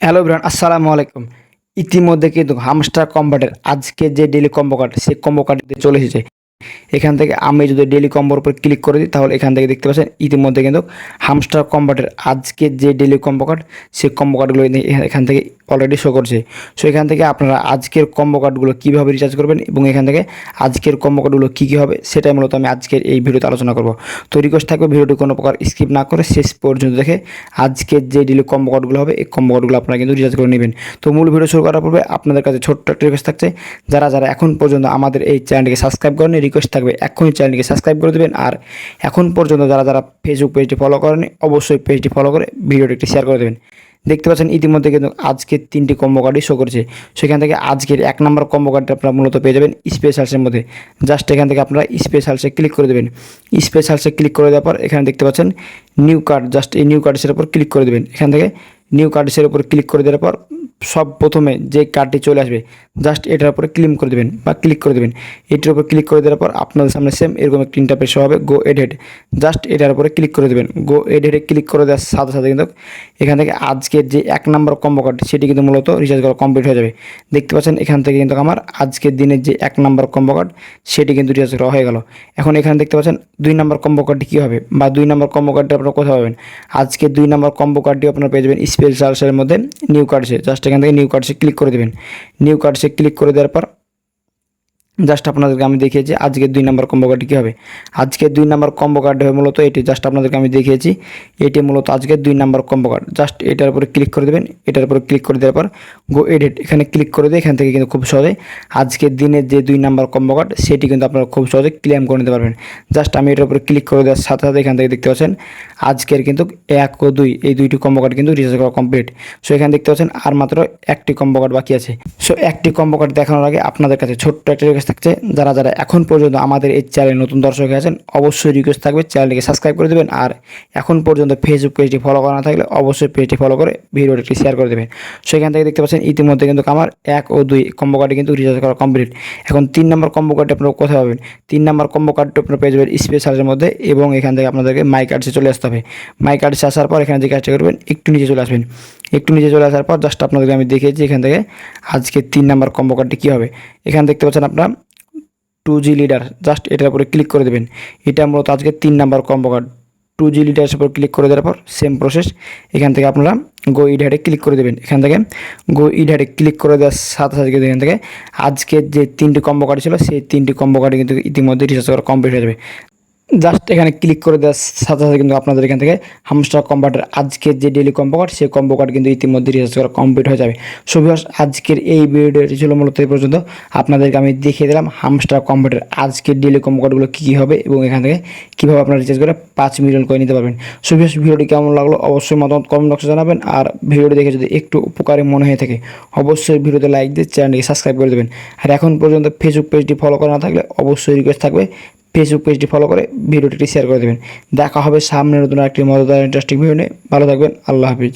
Hello everyone, আসসালামু আলাইকুম। ইতিমধ্যে কিন্তু হামস্টার কম্বাটের আজকে যে ডেইলি কম্বো কার্ড, সেই কম্বো কার্ডটি চলে এসেছে। এখান থেকে আমি যদি ডেইলি কম্বোর উপর ক্লিক করে দিই, তাহলে এখান থেকে দেখতে পাচ্ছেন ইতিমধ্যে কিন্তু হামস্টার কম্বাটের আজকে যে ডেইলি কম্বো কার্ড, সেই কম্বো কার্ডগুলো এখান থেকে অলরেডি শো করছে। সো এখান থেকে আপনারা আজকের কম্বো কার্ডগুলো কীভাবে রিচার্জ করবেন এবং এখান থেকে আজকের কম্বো কার্ডগুলো কী কী হবে, সেটাই মূলত আমি আজকের এই ভিডিওতে আলোচনা করব। তো রিকোয়েস্ট থাকবে ভিডিওটি কোনো প্রকার স্কিপ না করে শেষ পর্যন্ত দেখে আজকের যে ডেইলি কম্বো কার্ডগুলো হবে, এই কম্বো কার্ডগুলো আপনারা কিন্তু রিচার্জ করে নেবেন। তো মূল ভিডিও শুরু করার পূর্বে আপনাদের কাছে ছোট্ট একটা রিকোয়েস্ট থাকছে, যারা এখন পর্যন্ত আমাদের এই চ্যানেলটিকে সাবস্ক্রাইব করেনি, রিকোয়েস্ট থাকবে এখনই চ্যানেলটিকে সাবস্ক্রাইব করে দেবেন। আর এখন পর্যন্ত যারা ফেসবুক পেজটি ফলো করেনি, অবশ্যই পেজটি ফলো করে ভিডিওটি একটি শেয়ার করে দেবেন। দেখতে পাচ্ছেন ইতিমধ্যে কিন্তু আজকের 3টি কম্বো কার্ডই শো করছে। সেখান থেকে আজকের 1 নম্বর কম্বো কার্ডটা আপনারা মূলত পেয়ে যাবেন স্পেশালসের মধ্যে। জাস্ট এখান থেকে আপনারা স্পেশালসে ক্লিক করে দেবেন। স্পেশালসে ক্লিক করে দেওয়ার পর এখানে দেখতে পাচ্ছেন নিউ কার্ড, জাস্ট এই নিউ কার্ডসের উপর ক্লিক করে দেবেন। এখান থেকে নিউ কার্ডসের উপর ক্লিক করে দেওয়ার পর সব প্রথমে যে কার্ডটি চলে আসবে, জাস্ট এটার উপরে ক্লিক করে দেবেন বা ক্লিক করে দেবেন। এটার উপর ক্লিক করে দেওয়ার পর আপনাদের সামনে সেম এরকম একটা ইন্টারফেস হবে, গো এডেড। জাস্ট এটার উপরে ক্লিক করে দেবেন। গো এডেডে ক্লিক করে দেওয়ার সাথে সাথে কিন্তু এখান থেকে আজকের যে 1 নম্বর কম্বো কার্ড, সেটি কিন্তু মূলত রিচার্জ করা কমপ্লিট হয়ে যাবে। দেখতে পাচ্ছেন এখান থেকে কিন্তু আমার আজকের দিনের যে 1 নম্বর কম্বো কার্ড, সেটি কিন্তু রিচার্জ করা হয়ে গেল। এখন এখানে দেখতে পাচ্ছেন 2 নম্বর কম্বো কার্ডটি কী হবে বা 2 নম্বর কম্বো কার্ডটি আপনারা কোথায় পাবেন। আজকে 2 নম্বর কম্বো কার্ডটি আপনারা পেয়ে যাবেন স্পেশালসের মধ্যে নিউ কার্ডসে। জাস্ট এখান থেকে নিউ কার্ডসে ক্লিক করে দেবেন। নিউ কার্ডসে ক্লিক করে দেওয়ার পর জাস্ট আপনাদেরকে আমি দেখিয়েছি আজকের 2 নম্বর কম্বো কার্ডটি কী হবে। আজকের 2 নম্বর কম্বো কার্ড হবে মূলত এটি। জাস্ট আপনাদেরকে আমি দেখিয়েছি, এটি মূলত আজকের 2 নম্বর কম্বো কার্ড। জাস্ট এটার উপরে ক্লিক করে দেবেন। এটার উপরে ক্লিক করে দেওয়ার পর গো এডিট এখানে ক্লিক করে দিয়ে এখান থেকে কিন্তু খুব সহজে আজকের দিনের যে 2 নম্বর কম্বো কার্ড, সেটি কিন্তু আপনারা খুব সহজে ক্লেম করে নিতে পারবেন। জাস্ট আমি এটার উপরে ক্লিক করে দেওয়ার সাথে সাথে এখান থেকে দেখতে পাচ্ছেন আজকের কিন্তু 1 ও 2 এই 2টি কম্বো কার্ড কিন্তু রিচার্জ করা কমপ্লিট। সো এখানে দেখতে পাচ্ছেন আর মাত্র 1টি কম্বো কার্ড বাকি আছে। সো 1টি কম্বো কার্ড দেখানোর আগে আপনাদের কাছে ছোট্ট একটা রিকোয়েস্ট থাকছে, যারা এখন পর্যন্ত আমাদের এই চ্যানেলে নতুন দর্শক আছেন, অবশ্যই রিকোয়েস্ট থাকবে চ্যানেলটিকে সাবস্ক্রাইব করে দেবেন। আর এখন পর্যন্ত ফেসবুক পেজটি ফলো করা না থাকলে অবশ্যই পেজটি ফলো করে ভিডিওটি শেয়ার করে দেবেন। সেখান থেকে দেখতে পাচ্ছেন ইতিমধ্যে কিন্তু আমার 1 ও 2 কম্বো কার্ডে কিন্তু রিচার্জ করা কমপ্লিট। এখন 3 নম্বর কম্বো কার্ডটি আপনারা কোথায় পাবেন। 3 নম্বর কম্বো কার্ডটি আপনারা পেয়ে যাবেন স্পেশালের মধ্যে এবং এখান থেকে আপনাদেরকে মাই কার্ডসে চলে আসতে হবে। মাই কার্ডসে আসার পর এখানে যে কাজটা করবেন, একটু নিচে চলে আসবেন। একটু নিচে চলে আসার পর জাস্ট আপনাদেরকে আমি দেখিয়েছি এখান থেকে আজকে 3 নম্বর কম্বো কার্ডটি কী হবে। এখানে দেখতে পাচ্ছেন আপনারা 2G লিডার, জাস্ট এটার উপরে ক্লিক করে দেবেন। এটা মূলত আজকে 3 নাম্বার কম্বো কার্ড। 2G লিডারের উপর ক্লিক করে দেওয়ার পর সেম প্রসেস এখান থেকে আপনারা গো ইডারে ক্লিক করে দেবেন। এখান থেকে গো ইডারে ক্লিক করে দেওয়ার সাথে সাথে কিন্তু এখান থেকে আজকের যে 3টি কম্বো কার্ড ছিল, সেই 3টি কম্বো কার্ডে কিন্তু ইতিমধ্যে রিচার্জ করা কমপ্লিট হয়ে যাবে। জাস্ট এখানে ক্লিক করে দেওয়ার সাথে সাথে কিন্তু আপনাদের এখান থেকে হামস্টার কম্বাটের আজকের যে ডেইলি কম্বো কার্ড, সেই কম্বো কার্ড কিন্তু ইতিমধ্যে রিচার্জ করা কমপ্লিট হয়ে যাবে। সো ভিউয়ার্স, আজকের এই ভিডিওটি ছিল মূলত এই পর্যন্ত। আপনাদেরকে আমি দেখিয়ে দিলাম হামস্টার কম্বাটের আজকের ডেইলি কম্বো কার্ডগুলো কী কী হবে এবং এখান থেকে কীভাবে আপনারা রিচার্জ করে 5 মিলিয়ন করে নিতে পারবেন। সো ভিউয়ার্স, ভিডিওটি কেমন লাগলো অবশ্যই মতামত কমেন্ট বক্সে জানাবেন। আর ভিডিওটি দেখে যদি একটু উপকারী মনে হয়ে থাকে, অবশ্যই ভিডিওতে লাইক দিয়ে চ্যানেলটিকে সাবস্ক্রাইব করে দেবেন। আর এখন পর্যন্ত ফেসবুক পেজটি ফলো করা না থাকলে অবশ্যই রিকোয়েস্ট থাকবে ফেসবুক পেজটি ফলো করে ভিডিওটি শেয়ার করে দেবেন। দেখা হবে সামনে নতুন একটি মজাদার ইন্টারেস্টিং ভিডিও নিয়ে। ভালো থাকবেন, আল্লাহ হাফিজ।